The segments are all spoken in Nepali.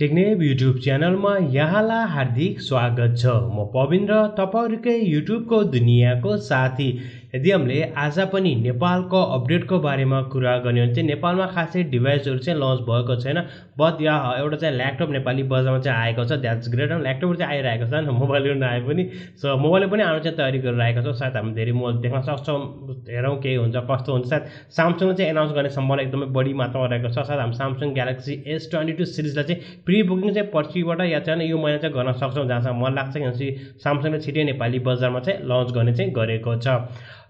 टेक्नेब युट्युब च्यानलमा यहाँलाई हार्दिक स्वागत छ। म पविन्द्र, तपाईहरुकै युट्युबको दुनियाँको साथी। यदि हामीले आज पनि नेपालको अपडेटको बारेमा कुरा गर्ने हो भने चाहिँ नेपालमा खासै डिभाइसहरु चाहिँ लन्च भएको छैन, बट यहाँ एउटा चाहिँ ल्यापटप नेपाली बजारमा चाहिँ आएको छ। That's great. ल्यापटपहरु चाहिँ आइरहेको छ, मोबाइलहरु नआए पनि। सो मोबाइलहरु पनि आउन चाहिँ तयारी गरिरहेको छ। सायद हामी धेरै मोबाइल देख्न सक्छौं। हेरौं के हुन्छ कस्तो हुन्छ। सायद सामसङले चाहिँ एनाउन्स गर्ने सम्भावना एकदमै बढी मात्रामा रहेको छ। सायद हामी सामसङ ग्यालेक्सी S22 सिरिजलाई चाहिँ प्री बुकिङ चाहिँ पर्सिबाट या चाहिँ यो महिना चाहिँ गर्न सक्छौं, जहाँसम्म मलाई लाग्छ किनकि सामसङले छिटै नेपाली बजारमा चाहिँ लन्च गर्ने चाहिँ गरेको छ।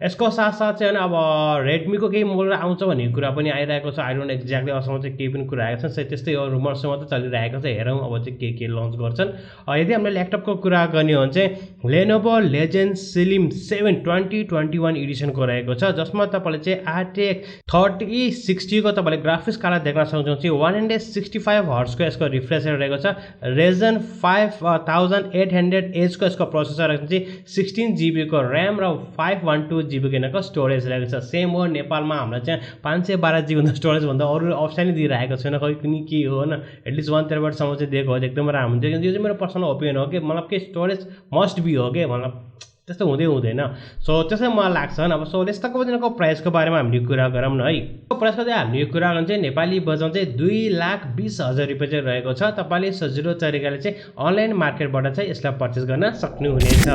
यसको साथसाथ चाहिँ अब रेडमीको केही मोबाइल आउँछ भन्ने कुरा पनि आइरहेको छ। आई डोन्ट नो एक्ज्याक्टली अहिलेसम्म चाहिँ केही पनि कुरा आएको छैन। त्यस्तै हो, रुमर्स मात्रै चलिरहेको छ। हेरौँ अब चाहिँ के लन्च गर्छन्। यदि हामीले ल्यापटपको कुरा गर्ने हो भने चाहिँ लेनोभो लेजेन्ड स्लिम 7 2021 एडिसनको रहेको छ, जसमा तपाईँले चाहिँ RTX 3060 को तपाईँले ग्राफिक्स कार्ड देख्न सक्नुहुन्छ। 165 हर्ट्जको यसको रिफ्रेश रेट रहेको छ। Ryzen 5800H को यसको प्रोसेसर रहेको छ। 16 GB को र्याम र 512 GB को स्टोरेज रहेको छ। सेम हो, नेपालमा हामीलाई चाहिँ 512 GB भन्दा स्टोरेज भन्दा अरु अप्सन नै दिइरहेको छैन। खै कुनै के हो न, एटलिस्ट 1 TB सम्म चाहिँ दिएको हो, एकदमै राम्रो हुन्छ। यो चाहिँ मेरो पर्सनल ओपिनियन हो कि मतलब के स्टोरेज मस्ट बी हो के, मतलब त्यस्तो हुँदैन। सो त्यसै मलाई लाग्छ। अब सो यस्तोको वजनको प्राइसको बारेमा हामीले कुरा गरौँ न है। प्राइसको चाहिँ हामीले कुरा गर्न चाहिँ नेपाली बजारमा चाहिँ 2,20,000 रुपैयाँ चाहिँ रहेको छ। तपाईले सजिलो तरिकाले चाहिँ अनलाइन मार्केटबाट चाहिँ यसलाई पर्चेस गर्न सक्नुहुनेछ।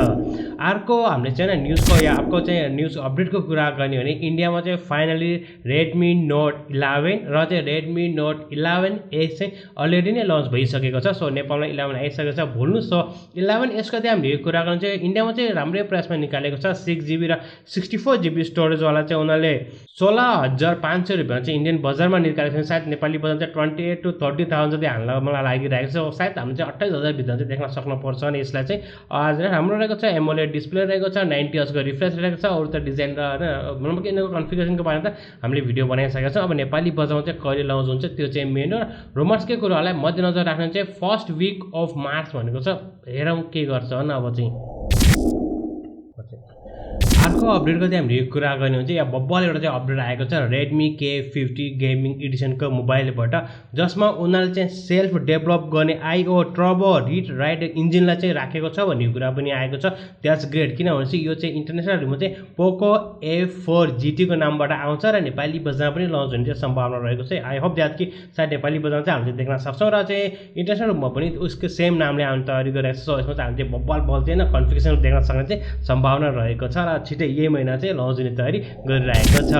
अर्को हामीले चाहिँ न्यूजको या अर्को चाहिँ न्यूज अपडेटको कुरा गर्ने हो भने इन्डियामा चाहिँ फाइनली Redmi Note 11 र चाहिँ Redmi Note 11S चाहिँ अलरेडी नै लन्च भइसकेको छ। सो नेपालमा 11 आइसकेको छ, भुल्नु। सो 11S को चाहिँ हामीले कुरा गर्न चाहिँ इन्डियामा चाहिँ राम्रै प्राइसमा निकालेको छ। 6 GB र 64 GB स्टोरेज वाला चाहिँ उनीहरूले 16,500 रुपैयाँ चाहिँ इन्डियन बजारमा निकालेको छ। सायद नेपाली बजार चाहिँ 28 to 30,000 जति हाल्न मलाई लागिरहेको छ। सायद हामीले चाहिँ 28,000 भित्र चाहिँ देख्न सक्नुपर्छ अनि यसलाई चाहिँ आज राम्रो रहेको छ। एमोलेड डिस्प्ले रहेको छ, 90 हर्ट्ज को रिफ्रेश रहेको छ। अरु त डिजाइन र हैन मतलब कि यिनीको कन्फिगरेसनको बारेमा त हामीले भिडियो बनाइसकेका छौं। अब नेपाली बजारमा चाहिँ कहिले लन्च हुन्छ त्यो चाहिँ मेन हो। रुमर्सकै कुराहरूलाई मध्यनजर राख्न चाहिँ फर्स्ट वीक अफ मार्च भनेको छ। हेरौं के गर्छ न अब चाहिँ। अर्को अपडेटको चाहिँ हामीले कुरा गर्ने हुन्छ, यहाँ बब्बल एउटा चाहिँ अपडेट आएको छ Redmi K50 गेमिङ एडिसनको मोबाइलबाट, जसमा उनीहरूले चाहिँ सेल्फ डेभलप गर्ने IO टर्बो रिड राइट इन्जिनलाई चाहिँ राखेको छ भन्ने कुरा पनि आएको छ। द्याट्स ग्रेट, किनभने चाहिँ यो चाहिँ इन्टरनेसनलमा चाहिँ Poco A4 GT को नामबाट आउँछ र नेपाली बजारमा पनि लन्च हुने चाहिँ सम्भावना रहेको छ। आई होप द्याट कि सायद नेपाली बजारमा चाहिँ हामीले देख्न सक्छौँ र चाहिँ इन्टरनेसनल रूपमा पनि उसको सेम नामले आउने तयारी गरिरहेको छ। सो यसमा चाहिँ हामीले बब्बल चाहिँ कन्फिगरेसन देख्न सक्ने चाहिँ सम्भावना रहेको छ र छिटै यही महिना चाहिँ लन्च हुने तयारी गरिरहेको छ।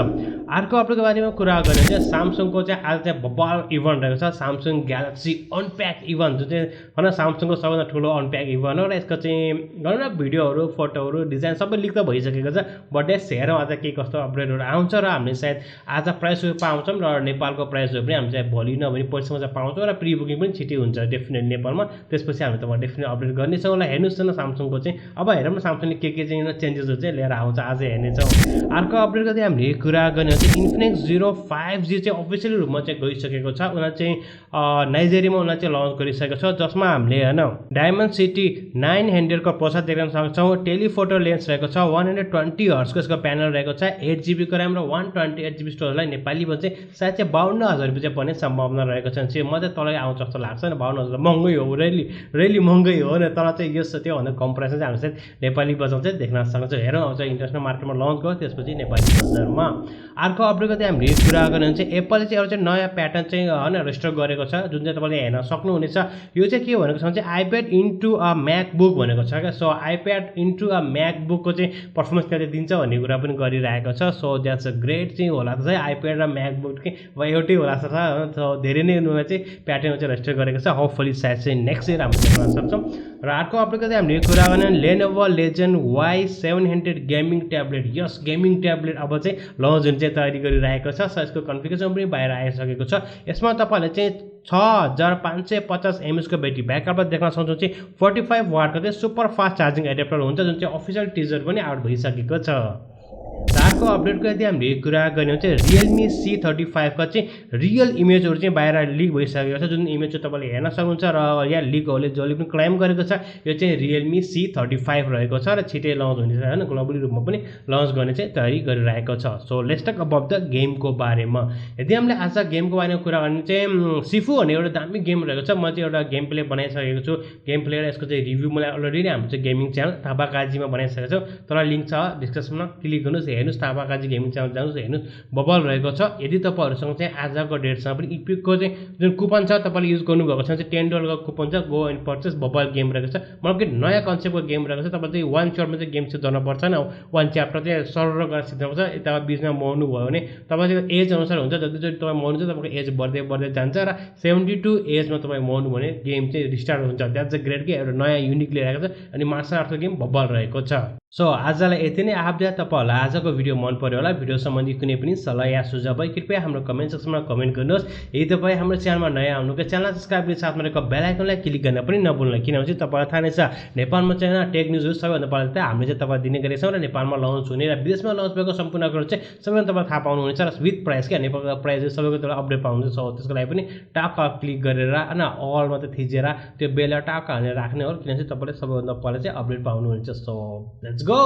अर्को अपडेटको बारेमा कुरा गर्ने चाहिँ सामसङको चाहिँ आज चाहिँ बब्बल इभेन्ट रहेको छ, सामसङ ग्यालेक्सी अनप्याक इभेन्ट, जुन चाहिँ हैन सामसङको सबैभन्दा ठुलो अनप्याक इभेन्ट हो। र यसको चाहिँ गरौँ न भिडियोहरू फोटोहरू डिजाइन सबै लिक त भइसकेको छ, बट यस हेरौँ आज के कस्तो अपडेटहरू आउँछ र हामीले सायद आज प्राइस पाउँछौँ र नेपालको प्राइसहरू पनि हामी चाहिँ भोलि नभए पर्सिसम्म चाहिँ पाउँछौँ र प्री बुकिङ पनि छिटै हुन्छ डेफिनेटली नेपालमा। त्यसपछि हामी तपाईँ डेफिनेटली अपडेट गर्नेछौँ। ल हेर्नुहोस् न सामसङको चाहिँ अब हेरौँ न सामसङले के चाहिँ चेन्जेसहरू चाहिँ लिएर आउँछ, आज हेर्नेछौँ। अर्को अपडेटको चाहिँ हामीले कुरा गर्ने हो चाहिँ इन्फिनिक्स 05G चाहिँ अफिसियल रूपमा चाहिँ गइसकेको छ। उनीहरूले चाहिँ नाइजेरियामा उनीहरूले चाहिँ लन्च गरिसकेको छ, जसमा हामीले हैन डायमन्ड सिटी 900 को प्रोसेसर देख्न सक्छौँ। टेलिफोटो लेन्स रहेको छ, 120 हर्ट्ज को यसको प्यानल रहेको छ, 8 GB को र्याम र 128 GB स्टोरेजलाई नेपालीमा चाहिँ सायद चाहिँ 52,000 रुपैयाँ पर्ने सम्भावना रहेको छ। चाहिँ म चाहिँ तलै आउँछ जस्तो लाग्छ नि, 52,000 महँगै हो, रेली महँगै हो नि, तर चाहिँ यस त्यो भन्दा कम प्राइसमा चाहिँ हामीले चाहिँ नेपाली बजारमा चाहिँ देख्न सक्छौँ। हेरौँ अब चाहिँ इन्टरनेसनल मार्केटमा लन्च गर्यो त्यसपछि नेपाली बजारमा। अर्को अपडेटको चाहिँ हामीले कुरा गर्ने हुन्छ एप्पलले चाहिँ एउटा चाहिँ नयाँ प्याटर्न चाहिँ हैन रेजिस्टर गरेको छ, जुन चाहिँ तपाईले हेर्न सक्नुहुनेछ। यो चाहिँ के भनेको छ भने चाहिँ आइप्याड इन्टु अ म्याकबुक भनेको छ क्या। सो आइप्याड इन्टु अ म्याकबुकको चाहिँ पर्फर्मेन्स त्यसले दिन्छ भन्ने कुरा पनि गरिरहेको छ। सो द्याट्स अ ग्रेट चाहिँ होला त चाहिँ आइप्याड र म्याकबुक चाहिँ एउटै होला जस्तो छ। सो धेरै नै उनीहरूले चाहिँ प्याटर्न चाहिँ रेजिस्टर गरेको छ। होपफुली सायद चाहिँ नेक्स्ट इयर हामीले देख्न सक्छौँ। र अर्को अपडेटको चाहिँ हामीले कुरा गर्ने Lenovo Legend Y700 gaming tablet. यस गेमिङ ट्याब्लेट अब चाहिँ लन्च हुने चाहिँ तयारी गरिरहेको छ। सो यसको कन्फिगरेसन पनि बाहिर आइसकेको छ। यसमा तपाईले चाहिँ 6550 mAh को ब्याट्री ब्याकअप देख्न सक्नुहुन्छ। चाहिँ 45 वाटको चाहिँ सुपर फास्ट चार्जिङ एडाप्टर हुन्छ, जुन चाहिँ अफिसियल टिजर पनि आउट भइसकेको छ। अर्को अपडेटको यदि हामीले कुरा गर्ने हो चाहिँ Realme C35 का चाहिँ रियल इमेजहरु चाहिँ बाहिर लिक भइसकेको छ। जुन इमेज चाहिँ तपाईले हेर्न सक्नुहुन्छ र यहाँ लिकहरुले जसले पनि क्लेम गरेको छ यो चाहिँ Realme C35 रहेको छ र छिटै लन्च हुनेछ हैन, ग्लोबली रूपमा पनि लन्च गर्ने चाहिँ तयारी गरिरहेको छ। So let's talk about the गेमको बारेमा। यदि हामीले आज गेमको बारेमा कुरा गर्ने चाहिँ सिफु भन्ने एउटा दामी गेम रहेको छ। म चाहिँ एउटा गेम प्ले बनाइसकेको छु। गेम प्ले र यसको चाहिँ रिभ्यू मलाई अलरेडी नै हाम्रो चाहिँ गेमिङ च्यानल थापाकाजीमा बनाइसकेको छु। तर लिंक छ डिस्क्रिप्सनमा, क्लिक गर्नुस्, हेर्नुस्, थापाकाजी गेमिङ च्यानल जानुस्, हेर्नुस्, बबल रहेको छ। यदि तपाईहरुसँग चाहिँ आजको डेटसम्म पनि इपिकको चाहिँ जुन कुपन छ तपाईले युज गर्नु भएको छ चाहिँ $10 को कुपन छ, go and purchase bubble game रहेको छ। मतलब कि नयाँ कन्सेप्टको गेम रहेको छ। तपाईले चाहिँ वान शटमा चाहिँ गेम सिद्धाउन पर्छ न, वान च्याप्टर चाहिँ सरर गरेर सिद्धाउनु पर्छ। यता बीचमा मर्नु भयो भने तपाईको एज अनुसार हुन्छ, जति तपाई मर्नु छ तपाईको एज बढ्दै बढ्दै जान्छ र 72 एजमा तपाई मर्नु भने गेम चाहिँ रिस्टार्ट हुन्छ। द्याट्स अ ग्रेट के एउटा नयाँ युनिक लिएको छ अनि मार्शल आर्टको गेम बबल रहेको छ। सो आजलाई यति नै। आफूले तपाईहरुलाई आजको भिडियो मन पर्यो होला, भिडियो सम्बन्धी कुनै पनि सल्लाह या सुझाव भए कृपया हाम्रो कमेन्ट सेक्सनमा कमेन्ट गर्नुहोस्। यदि तपाई हाम्रो च्यानलमा नयाँ हुनुहुन्छ च्यानल सब्स्क्राइब गरी साथमा रहेको बेल आइकनलाई क्लिक गर्न पनि नभुल्नु, किनभने तपाईलाई थाहा नै छ नेपालमा चाहिँ टेक न्यूजहरु सबैभन्दा पहिला त हामीले चाहिँ तपाईलाई दिने गरेका छौं र नेपालमा लन्च हुने र विदेशमा लन्च भएको सम्पूर्ण कुराहरु चाहिँ सबैभन्दा तपाईले थाहा पाउनुहुनेछ र विथ प्राइस के नेपालको प्राइस सबैको तपाईले अपडेट पाउनुहुन्छ। सो त्यसको लागि पनि टाक क्लिक गरेर हैन अल मात्र थिचेर त्यो बेल टाक हालेर राख्ने हो, किनभने तपाईले सबैभन्दा पहिला चाहिँ अपडेट पाउनुहुन्छ। So let's go.